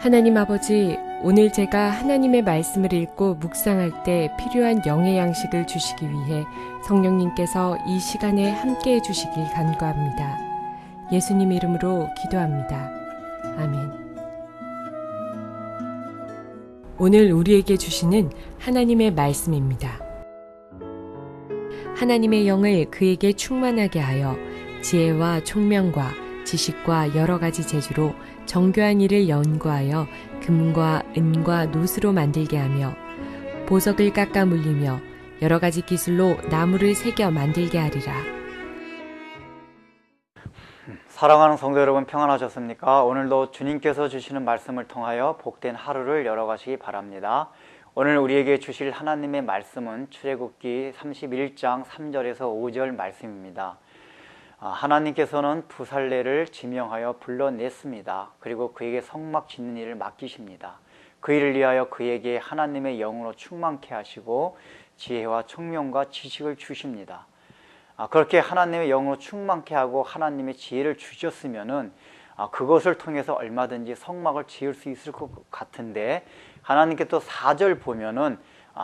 하나님 아버지, 오늘 제가 하나님의 말씀을 읽고 묵상할 때 필요한 영의 양식을 주시기 위해 성령님께서 이 시간에 함께해 주시길 간구합니다. 예수님 이름으로 기도합니다. 아멘. 오늘 우리에게 주시는 하나님의 말씀입니다. 하나님의 영을 그에게 충만하게 하여 지혜와 총명과 지식과 여러 가지 재주로 정교한 일을 연구하여 금과 은과 노스로 만들게 하며 보석을 깎아 물리며 여러 가지 기술로 나무를 새겨 만들게 하리라. 사랑하는 성도 여러분, 평안하셨습니까? 오늘도 주님께서 주시는 말씀을 통하여 복된 하루를 열어가시기 바랍니다. 오늘 우리에게 주실 하나님의 말씀은 출애굽기 31장 3절에서 5절 말씀입니다. 하나님께서는 부살레를 지명하여 불러냈습니다. 그리고 그에게 성막 짓는 일을 맡기십니다. 그 일을 위하여 그에게 하나님의 영으로 충만케 하시고 지혜와 총명과 지식을 주십니다. 그렇게 하나님의 영으로 충만케 하고 하나님의 지혜를 주셨으면은 그것을 통해서 얼마든지 성막을 지을 수 있을 것 같은데, 하나님께 또 4절 보면은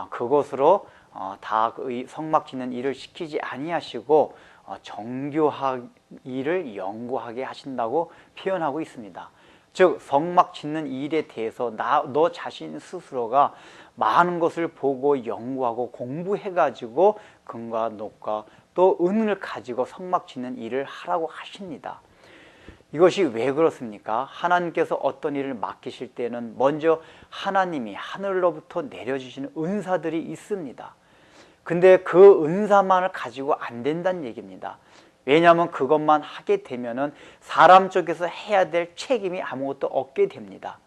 그것으로 다 성막 짓는 일을 시키지 아니하시고 정교한 일을 연구하게 하신다고 표현하고 있습니다. 즉 성막 짓는 일에 대해서 너 자신 스스로가 많은 것을 보고 연구하고 공부해가지고 금과 녹과 또 은을 가지고 성막 짓는 일을 하라고 하십니다. 이것이 왜 그렇습니까? 하나님께서 어떤 일을 맡기실 때는 먼저 하나님이 하늘로부터 내려주시는 은사들이 있습니다. 근데 그 은사만을 가지고 안 된다는 얘기입니다. 왜냐하면 그것만 하게 되면은 사람 쪽에서 해야 될 책임이 아무것도 없게 됩니다.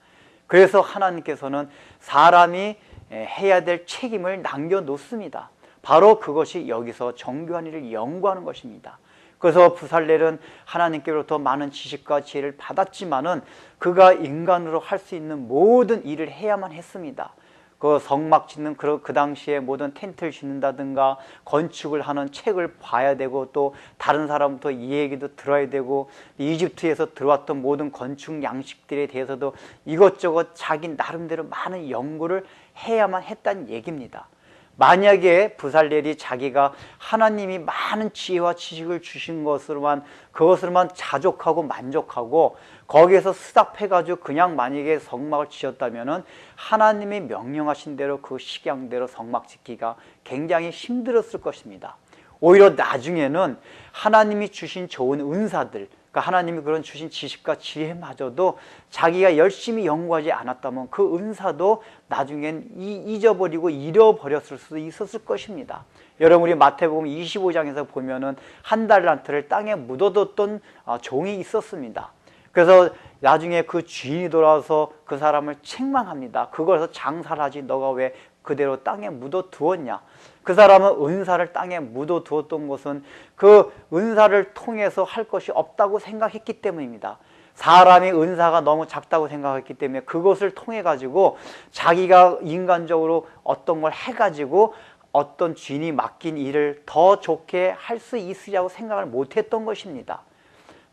그래서 하나님께서는 사람이 해야 될 책임을 남겨놓습니다. 바로 그것이 여기서 정교한 일을 연구하는 것입니다. 그래서 부살렐은 하나님께로부터 많은 지식과 지혜를 받았지만은 그가 인간으로 할 수 있는 모든 일을 해야만 했습니다. 그 성막 짓는 그 당시에 모든 텐트를 짓는다든가 건축을 하는 책을 봐야 되고, 또 다른 사람부터 이 얘기도 들어야 되고, 이집트에서 들어왔던 모든 건축 양식들에 대해서도 이것저것 자기 나름대로 많은 연구를 해야만 했다는 얘기입니다. 만약에 부살렐이 자기가 하나님이 많은 지혜와 지식을 주신 그것으로만 자족하고 만족하고 거기에서 스탑해가지고 그냥 만약에 성막을 지었다면은 하나님이 명령하신 대로 그 식양대로 성막 짓기가 굉장히 힘들었을 것입니다. 오히려 나중에는 하나님이 주신 좋은 은사들, 그러니까 하나님이 그런 주신 지식과 지혜마저도 자기가 열심히 연구하지 않았다면 그 은사도 나중엔 잊어버리고 잃어버렸을 수도 있었을 것입니다. 여러분, 우리 마태복음 25장에서 보면은 한 달란트를 땅에 묻어뒀던 종이 있었습니다. 그래서 나중에 그 주인이 돌아와서 그 사람을 책망합니다. 그걸서 장사를 하지 너가 왜 그대로 땅에 묻어두었냐. 그 사람은 은사를 땅에 묻어두었던 것은 그 은사를 통해서 할 것이 없다고 생각했기 때문입니다. 사람이 은사가 너무 작다고 생각했기 때문에 그것을 통해 가지고 자기가 인간적으로 어떤 걸 해가지고 어떤 주인이 맡긴 일을 더 좋게 할 수 있으리라고 생각을 못했던 것입니다.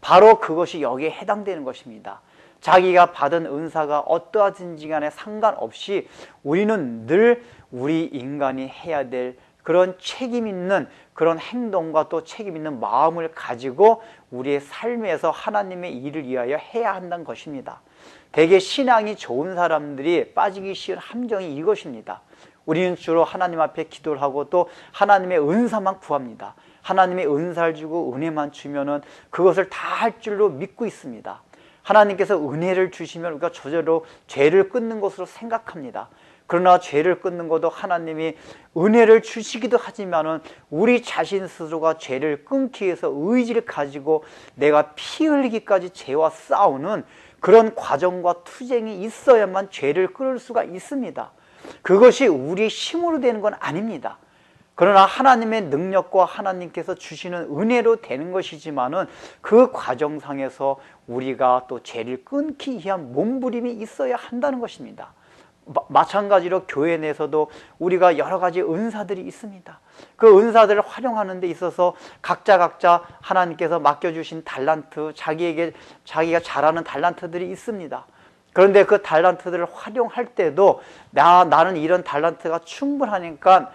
바로 그것이 여기에 해당되는 것입니다. 자기가 받은 은사가 어떠하든지 간에 상관없이 우리는 늘 우리 인간이 해야 될 그런 책임 있는 그런 행동과 또 책임 있는 마음을 가지고 우리의 삶에서 하나님의 일을 위하여 해야 한다는 것입니다. 대개 신앙이 좋은 사람들이 빠지기 쉬운 함정이 이것입니다. 우리는 주로 하나님 앞에 기도를 하고 또 하나님의 은사만 구합니다. 하나님의 은사를 주고 은혜만 주면은 그것을 다 할 줄로 믿고 있습니다. 하나님께서 은혜를 주시면 우리가 저절로 죄를 끊는 것으로 생각합니다. 그러나 죄를 끊는 것도 하나님이 은혜를 주시기도 하지만은 우리 자신 스스로가 죄를 끊기 위해서 의지를 가지고 내가 피 흘리기까지 죄와 싸우는 그런 과정과 투쟁이 있어야만 죄를 끊을 수가 있습니다. 그것이 우리의 힘으로 되는 건 아닙니다. 그러나 하나님의 능력과 하나님께서 주시는 은혜로 되는 것이지만은 그 과정상에서 우리가 또 죄를 끊기 위한 몸부림이 있어야 한다는 것입니다. 마찬가지로 교회 내에서도 우리가 여러 가지 은사들이 있습니다. 그 은사들을 활용하는 데 있어서 각자 하나님께서 맡겨주신 달란트, 자기가 잘하는 달란트들이 있습니다. 그런데 그 달란트들을 활용할 때도 나는 이런 달란트가 충분하니까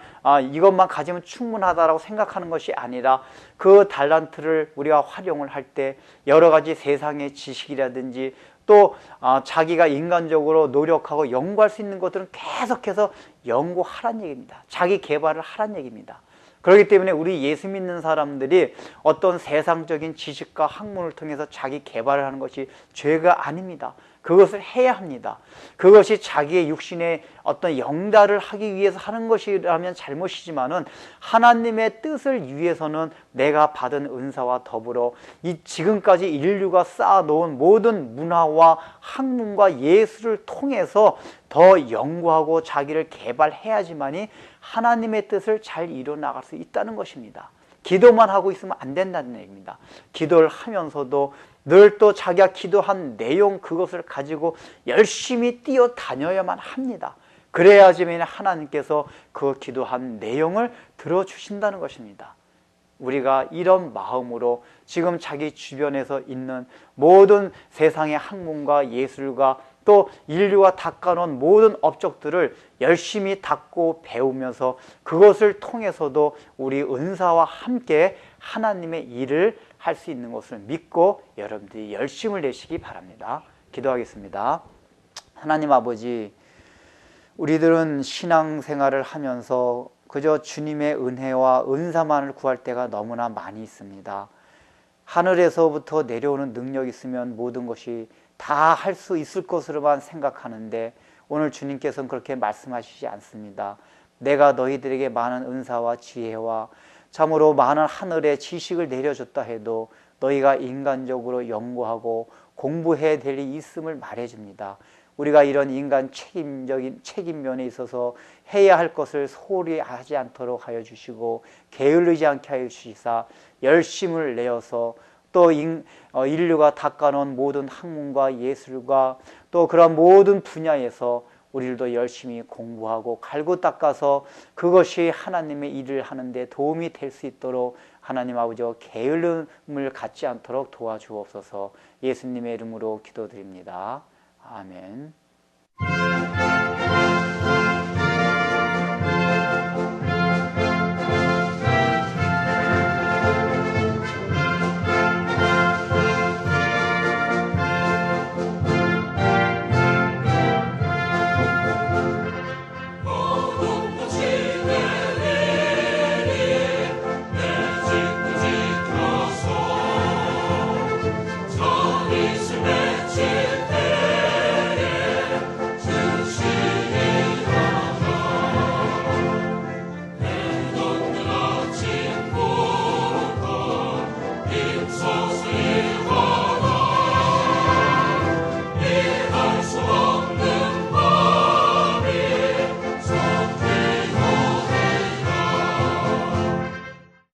이것만 가지면 충분하다라고 생각하는 것이 아니라 그 달란트를 우리가 활용을 할 때 여러 가지 세상의 지식이라든지 또 자기가 인간적으로 노력하고 연구할 수 있는 것들은 계속해서 연구하라는 얘기입니다. 자기 개발을 하라는 얘기입니다. 그렇기 때문에 우리 예수 믿는 사람들이 어떤 세상적인 지식과 학문을 통해서 자기 개발을 하는 것이 죄가 아닙니다. 그것을 해야 합니다. 그것이 자기의 육신의 어떤 영달을 하기 위해서 하는 것이라면 잘못이지만은 하나님의 뜻을 위해서는 내가 받은 은사와 더불어 이 지금까지 인류가 쌓아놓은 모든 문화와 학문과 예술을 통해서 더 연구하고 자기를 개발해야지만이 하나님의 뜻을 잘 이뤄나갈 수 있다는 것입니다. 기도만 하고 있으면 안 된다는 얘기입니다. 기도를 하면서도 늘 또 자기가 기도한 내용 그것을 가지고 열심히 뛰어다녀야만 합니다. 그래야지만 하나님께서 그 기도한 내용을 들어주신다는 것입니다. 우리가 이런 마음으로 지금 자기 주변에서 있는 모든 세상의 학문과 예술과 또 인류가 닦아놓은 모든 업적들을 열심히 닦고 배우면서 그것을 통해서도 우리 은사와 함께 하나님의 일을 할 수 있는 것을 믿고 여러분들이 열심을 내시기 바랍니다. 기도하겠습니다. 하나님 아버지, 우리들은 신앙생활을 하면서 그저 주님의 은혜와 은사만을 구할 때가 너무나 많이 있습니다. 하늘에서부터 내려오는 능력이 있으면 모든 것이 다 할 수 있을 것으로만 생각하는데 오늘 주님께서는 그렇게 말씀하시지 않습니다. 내가 너희들에게 많은 은사와 지혜와 참으로 많은 하늘의 지식을 내려줬다 해도 너희가 인간적으로 연구하고 공부해야 될 일이 있음을 말해줍니다. 우리가 이런 인간 책임면에 있어서 해야 할 것을 소홀히 하지 않도록 하여 주시고 게을르지 않게 하여 주시사 열심을 내어서 또 인류가 닦아놓은 모든 학문과 예술과 또 그런 모든 분야에서 우리들도 열심히 공부하고 갈고 닦아서 그것이 하나님의 일을 하는데 도움이 될 수 있도록 하나님 아버지와 게을름을 갖지 않도록 도와주옵소서. 예수님의 이름으로 기도드립니다. 아멘.